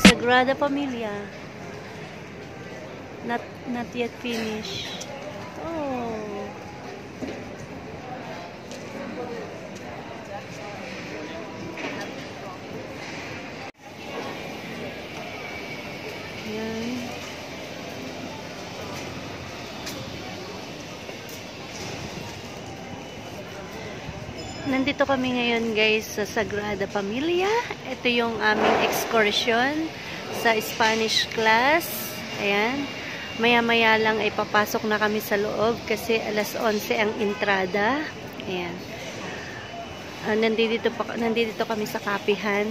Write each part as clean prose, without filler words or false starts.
Sagrada Familia. Not yet finished. Oh. Yan. Nandito kami ngayon guys sa Sagrada Familia. Ito yung aming excursion sa Spanish class. Ayan. Maya-maya lang ay papasok na kami sa loob kasi alas 11 ang entrada. Ayan. Nandito kami sa kapihan.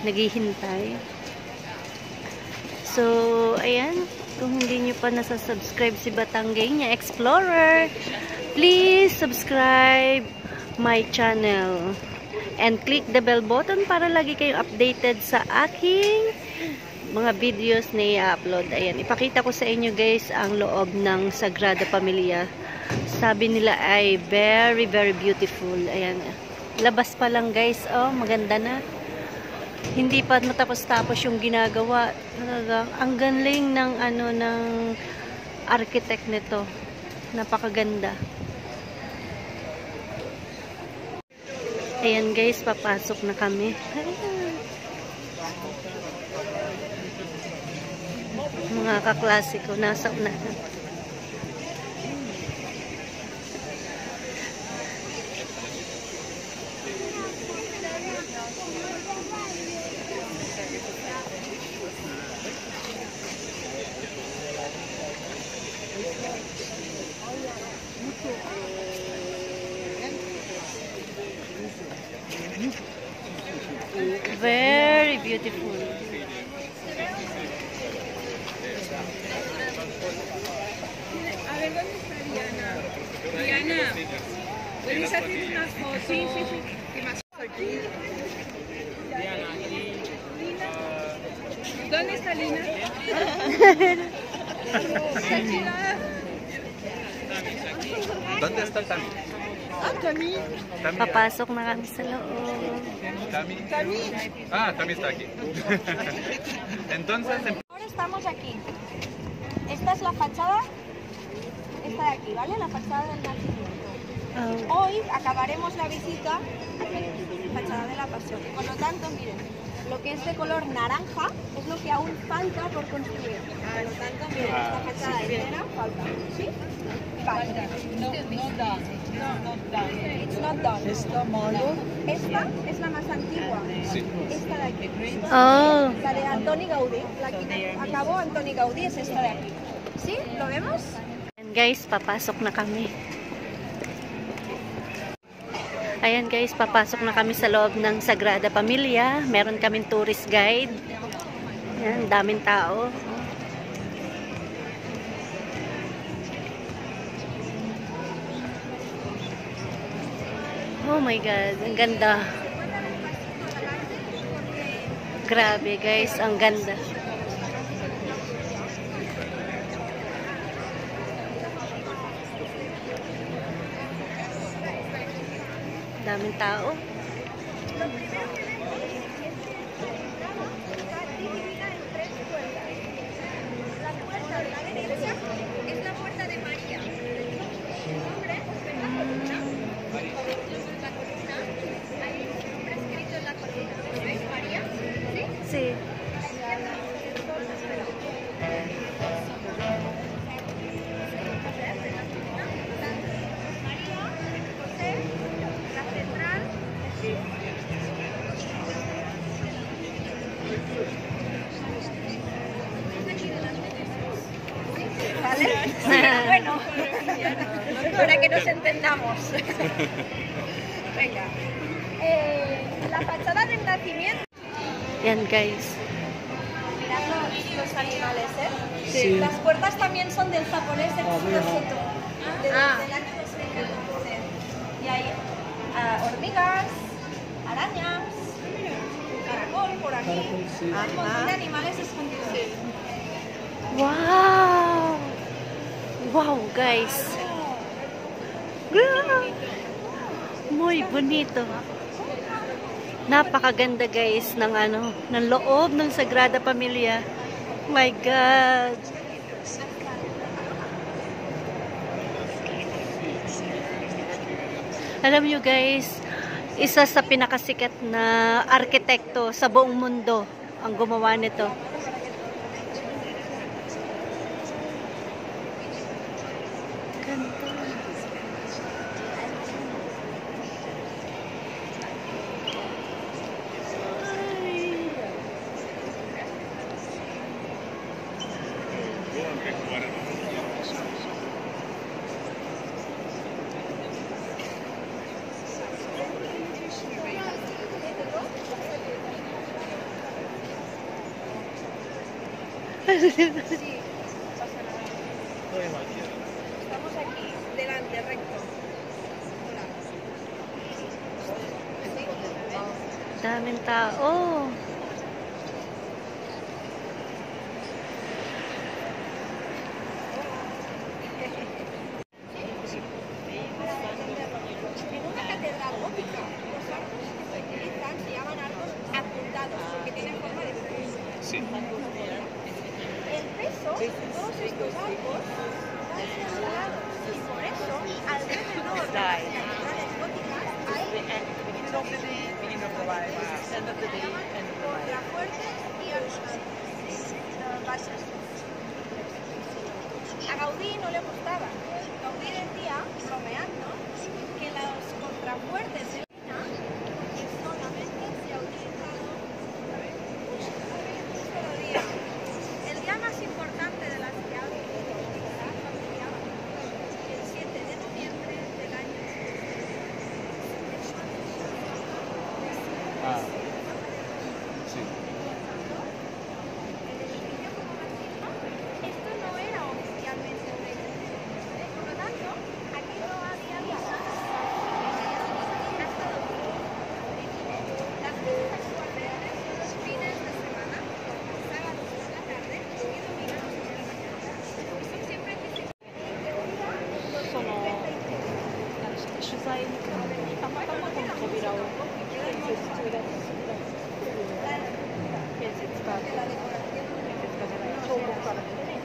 Naghihintay. So, ayan. Kung hindi nyo pa nasasubscribe si Batanggay niya Explorer, please subscribe my channel. And click the bell button para lagi kayong updated sa aking mga videos na i-upload. Ayan, ipakita ko sa inyo guys ang loob ng Sagrada Familia. Sabi nila ay very, very beautiful. Ayan, labas pa lang guys. Oh, maganda na. Hindi pa matapos-tapos yung ginagawa. Talagang ang galing ng ng architect nito. Napakaganda. Ayan guys, papasok na kami. Mga kaklase ko, nasa unahan. Very beautiful. A ver, ¿dónde está Diana? Diana, ¿puedes hacer una foto? Sí, sí, sí. ¿Qué más aquí? Diana, aquí. Lina. ¿Dónde está Lina? ¿Dónde está el Tami? Ah, Tami. Papasok na kami sa loob. Tami. Tami. Ah, Tami está aquí. Entonces, Ahora estamos aquí. Esta es la fachada. Esta de aquí, ¿vale? La fachada del nacimiento. Oh. Hoy acabaremos la visita aquí, fachada de la pasión. Por lo tanto, miren, lo que es de color naranja es lo que aún falta por construir. Por lo tanto, miren, esta fachada entera falta. ¿Sí? Vale. No, no done. No, not done. It's not done. Está malo. Esta es la más antigua. sí. Esta de aquí. Oh. La de Antoni Gaudí. La que acabó Antoni Gaudí es esta de aquí. ¿Sí? ¿Lo vemos? Ayan guys, papasok na kami. Ayan guys, papasok na kami sa loob ng Sagrada Familia. Meron kaming tourist guide. Ayan, daming tao. Oh my God, ang ganda. Grabe guys, ang ganda. Daming tao. Sí. ¿Vale? Bueno, para que nos entendamos. Venga. La fachada del nacimiento. Yan guys. Mirad los animales, ¿eh? Sí. Las puertas también son del japonés Éxito Soto, del año 2014. Y hay hormigas, arañas, caracol por aquí. Un montón de animales escondidos. Wow! Wow guys. Muy bonito. Napakaganda guys ng ng loob ng Sagrada Familia. My God. Alam nyo guys, isa sa pinakasikat na arkitekto sa buong mundo ang gumawa nito. Ganda. Estamos aquí, delante, recto. Hola. Daming tao. En una catedral gótica, los arcos que se utilizan se llaman arcos apuntados porque tienen forma de cruz. Sí. El peso de todos estos arcos va hacia un lado y por eso alrededor de las catedrales góticas hay contrafuertes y bases. A Gaudí no le gustaba. Gaudí decía, bromeando, que los contrafuertes de China solamente se ha utilizado una vez, un solo día. El día más importante de la ciudad familiar, el 7 de noviembre del año. Ah, sí. Esto no era oficialmente una iglesia, por lo tanto, aquí no había misa hasta domingo. Las misas actualmente son los fines de semana, sábados por la tarde y domingos por la mañana. Son siempre festividades. 取材にたまたまこの扉を建設中だった建設家じゃない彫刻家だけどね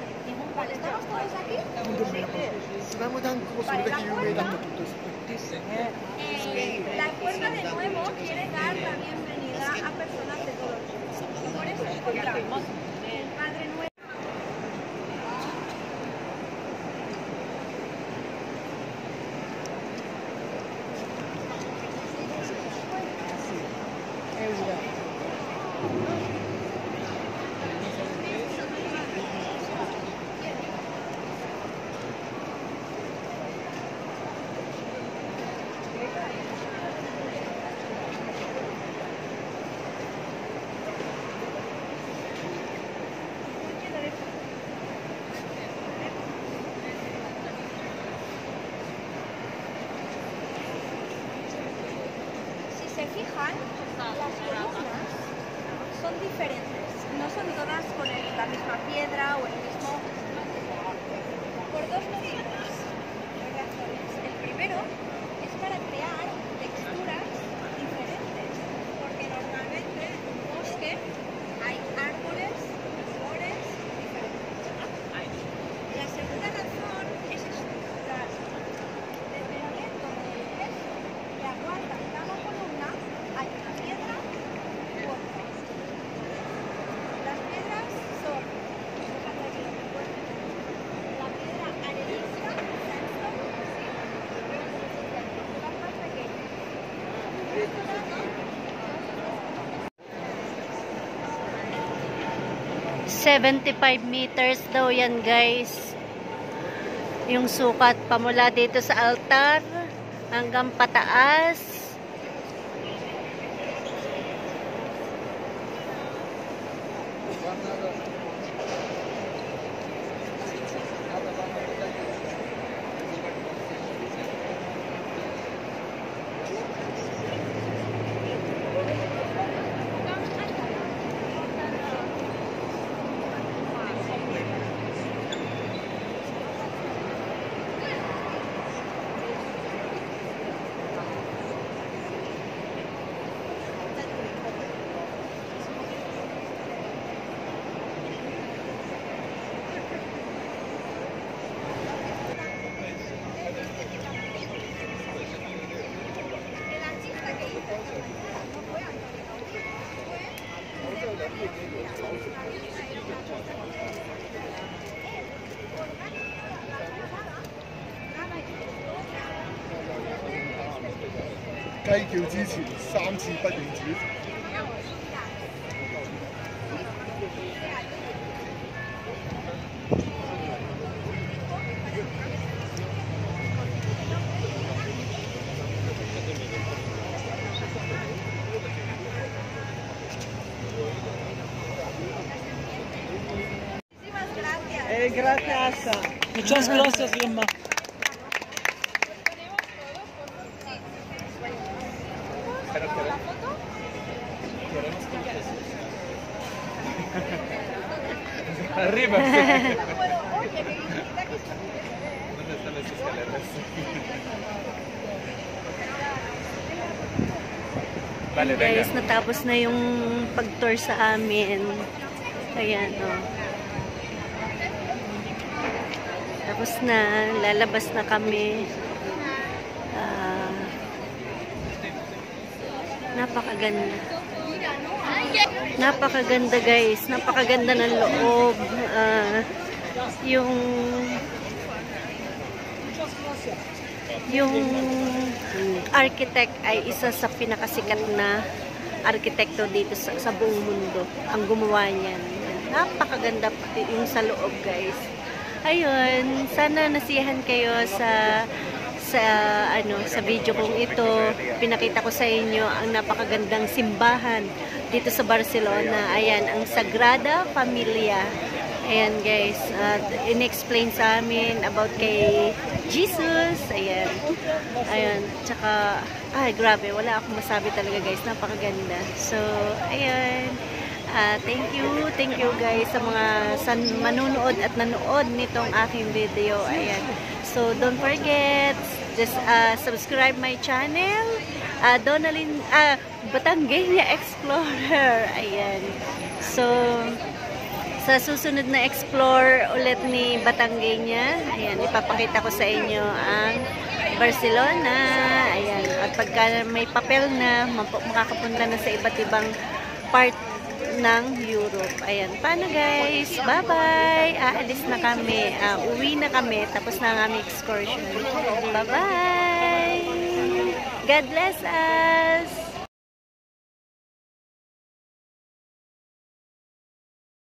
Vale, ¿estamos todos aquí? スラムダンクもそれだけ有名だったってことですね。 La escuela de nuevo quiere dar la bienvenida a personas de todo el mundo. Por eso encontramos el Padre Nuevo. Si se fijan, las columnas son diferentes. No son todas con la misma piedra o el mismo... Por dos motivos. Dos razones. El primero es para crear texturas diferentes. Porque normalmente en un bosque hay árboles, flores diferentes. La segunda razón es estructural. Dependiendo del peso que aguanta cada columna, hay una piedra u otra. Las piedras son, fíjate aquí lo que pone, la piedra arenisca, sandstone, ¿sí? Las más pequeñas. 75 meters daw yan guys. Yung sukat pamula dito sa altar hanggang pataas. 雞叫之前3次不認字。Gracias. Muchas gracias, Irma. Arriba. ¿Dónde están las escaleras? Vale, guys, natapos na yung pag-tour sa amin. Ayan, oh. Tapos na, lalabas na kami. Napakaganda. Napakaganda guys. Napakaganda ng loob. Yung architect ay isa sa pinakasikat na arkitekto dito sa buong mundo. Ang gumawa niyan. Napakaganda pati yung sa loob guys. Ayun, sana nasiyahan kayo sa video kong ito. Pinakita ko sa inyo ang napakagandang simbahan dito sa Barcelona. Ayan, ang Sagrada Familia. Ayan guys, in-explain sa amin about kay Jesus. Ayan. Ayan, tsaka ay grabe, wala akong masabi talaga guys, napakaganda. So, ayan. Thank you guys sa mga manunood at nanood nitong aking video. Ayan. So, don't forget, just subscribe my channel. Donalyn, Batangueña Explorer. Ayan. So, sa susunod na explore ulit ni Batangueña, ayan, ipapakita ko sa inyo ang Barcelona. Ayan. At pagka may papel na, makakapunta na sa iba't ibang part ng Europe. Ayan. Paano guys? Bye-bye! Aalis na kami. Uwi na kami. Tapos na ang aming excursion. Bye-bye! God bless us!